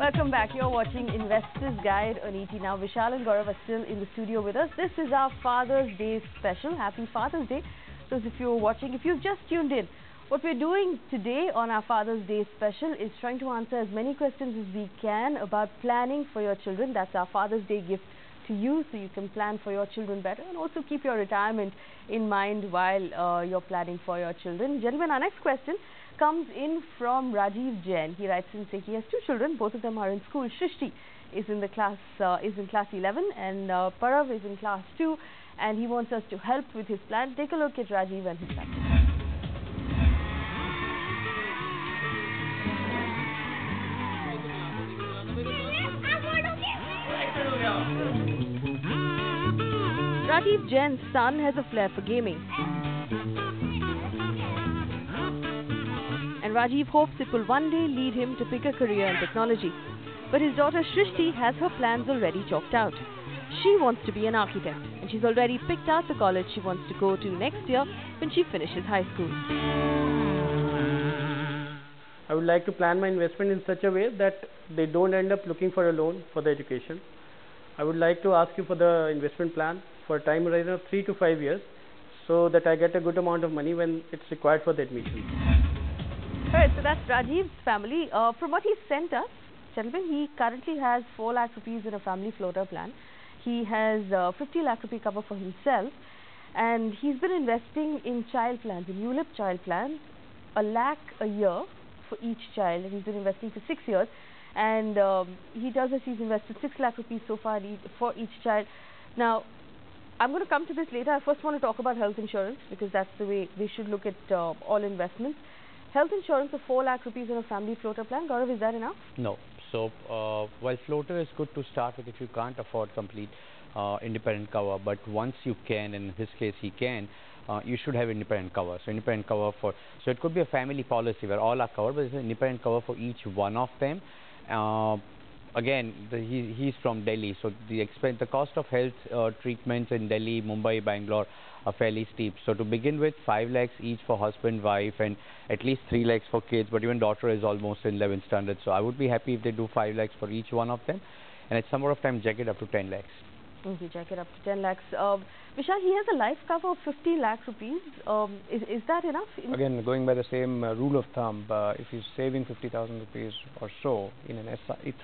Welcome back. You're watching Investor's Guide on ET Now. Vishal and Gaurav are still in the studio with us. This is our Father's Day special. Happy Father's Day. So if you're watching, if you've just tuned in, what we're doing today on our Father's Day special is trying to answer as many questions as we can about planning for your children. That's our Father's Day gift to you, so you can plan for your children better and also keep your retirement in mind while you're planning for your children. Gentlemen, our next question comes in from Rajeev Jain. He writes in saying he has two children. Both of them are in school. Shrishti is in class 11 and Parav is in class 2, and he wants us to help with his plan. Take a look at Rajeev and his plan. Rajeev Jain's son has a flair for gaming, and Rajeev hopes it will one day lead him to pick a career in technology. But his daughter Shrishti has her plans already chalked out. She wants to be an architect, and she's already picked out the college she wants to go to next year when she finishes high school. I would like to plan my investment in such a way that they don't end up looking for a loan for the education. I would like to ask you for the investment plan for a time horizon of 3 to 5 years, so that I get a good amount of money when it's required for the admission. Alright, so that's Rajiv's family. From what he sent us, gentlemen, he currently has 4 lakh rupees in a family floater plan. He has 50 lakh rupee cover for himself, and he's been investing in child plans, in ULIP child plans, 1 lakh a year for each child, and he's been investing for 6 years. And he tells us he's invested 6 lakh rupees so far for each child. Now, I'm going to come to this later. I first want to talk about health insurance, because that's the way we should look at all investments. Health insurance of 4 lakh rupees in a family floater plan. Gaurav, is that enough? No. So, while floater is good to start with if you can't afford complete independent cover, but once you can, and in his case he can, you should have independent cover. So independent cover so it could be a family policy where all are covered, but it's an independent cover for each one of them. Again, he's from Delhi, so the cost of health treatments in Delhi, Mumbai, Bangalore are fairly steep. So to begin with, 5 lakhs each for husband, wife, and at least 3 lakhs for kids. But even daughter is almost in 11th standard, so I would be happy if they do 5 lakhs for each one of them, and at some more of time jack it up to 10 lakhs. Okay, jack it up to 10 lakhs. Vishal, he has a life cover of 50 lakh rupees. Is that enough? Again, going by the same rule of thumb, if he's saving 50,000 rupees or so in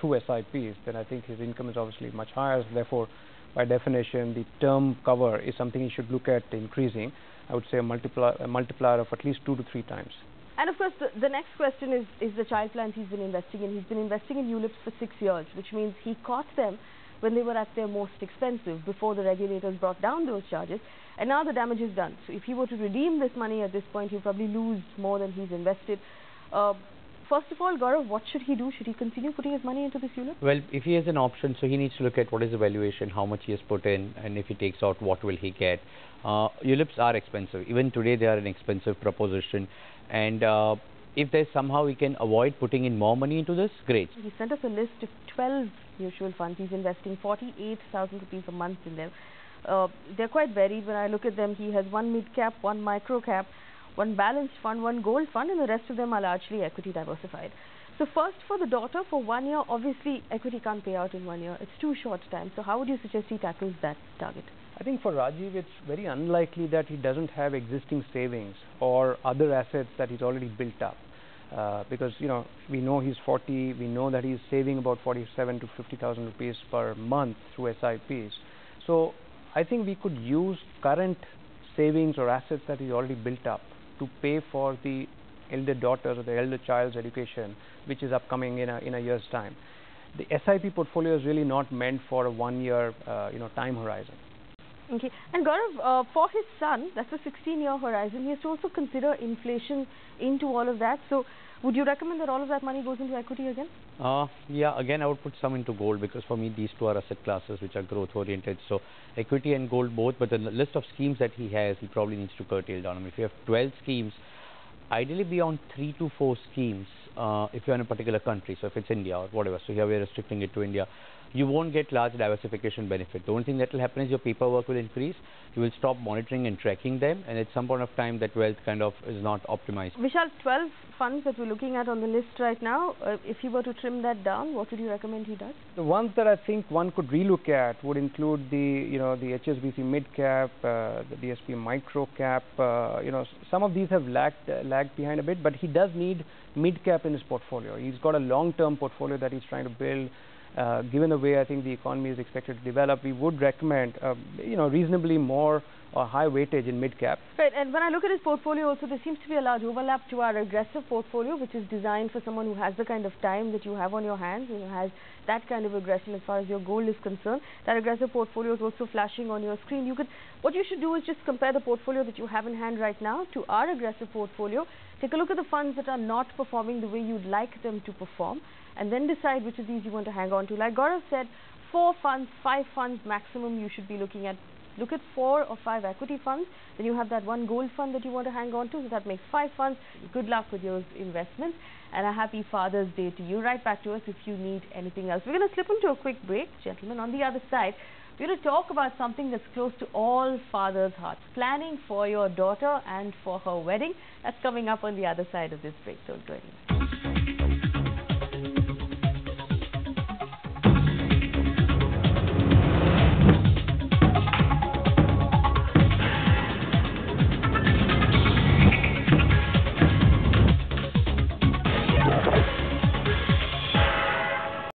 through SIPs, then I think his income is obviously much higher. Therefore, by definition, the term cover is something he should look at increasing. I would say a multiplier of at least 2 to 3 times. And of course, the next question is the child plans he's been investing in. He's been investing in ULIPs for 6 years, which means he caught them when they were at their most expensive, before the regulators brought down those charges, and now the damage is done. So if he were to redeem this money at this point, he'll probably lose more than he's invested. First of all, Gaurav, what should he do? Should he continue putting his money into this ULIP? Well, if he has an option, so he needs to look at what is the valuation, how much he has put in, and if he takes out, what will he get. ULIPs are expensive. Even today, they are an expensive proposition, and if there's somehow we can avoid putting in more money into this, great. He sent us a list of 12 mutual funds. He's investing 48,000 rupees a month in them. They're quite varied. When I look at them, he has 1 mid-cap, 1 micro-cap, 1 balanced fund, 1 gold fund, and the rest of them are largely equity diversified. So first, for the daughter, for 1 year, obviously equity can't pay out in 1 year. It's too short time. So how would you suggest he tackles that target? I think for Rajiv, it's very unlikely that he doesn't have existing savings or other assets that he's already built up. Because we know he's 40, we know that he's saving about 47 to 50,000 rupees per month through SIPs. So I think we could use current savings or assets that he's already built up to pay for the elder daughter or the elder child's education, which is upcoming in a year's time. The SIP portfolio is really not meant for a 1 year time horizon. Okay, and Gaurav, for his son, that's a 16-year horizon. He has to also consider inflation into all of that. So, would you recommend that all of that money goes into equity again? Yeah, again, I would put some into gold, because for me, these two are asset classes which are growth-oriented. So, equity and gold both, but the list of schemes that he has, he probably needs to curtail down. I mean, if you have 12 schemes, ideally be on 3 to 4 schemes if you're in a particular country, so if it's India or whatever, so here we're restricting it to India, you won't get large diversification benefit. The only thing that will happen is your paperwork will increase, you will stop monitoring and tracking them, and at some point of time that wealth kind of is not optimized. Vishal, 12 funds that we're looking at on the list right now, if you were to trim that down, what would you recommend he does? The ones that I think one could relook at would include the HSBC mid cap, the DSP micro cap. Some of these have lagged behind a bit, but he does need mid cap in his portfolio. He's got a long-term portfolio that he's trying to build. Given the way I think the economy is expected to develop, we would recommend reasonably more or high weightage in mid cap. Right, and when I look at his portfolio also, there seems to be a large overlap to our aggressive portfolio, which is designed for someone who has the kind of time that you have on your hands and has that kind of aggression as far as your goal is concerned. That aggressive portfolio is also flashing on your screen. What you should do is just compare the portfolio that you have in hand right now to our aggressive portfolio. Take a look at the funds that are not performing the way you'd like them to perform, and then decide which of these you want to hang on to. Like Gaurav said, 4 funds, 5 funds maximum you should be looking at. Look at 4 or 5 equity funds, then you have that one gold fund that you want to hang on to, so that makes 5 funds. Good luck with your investments, and a happy Father's Day to you. Right back to us if you need anything else. We're going to slip into a quick break, gentlemen. On the other side, we're going to talk about something that's close to all fathers' hearts, planning for your daughter and for her wedding. That's coming up on the other side of this break. Don't go anywhere.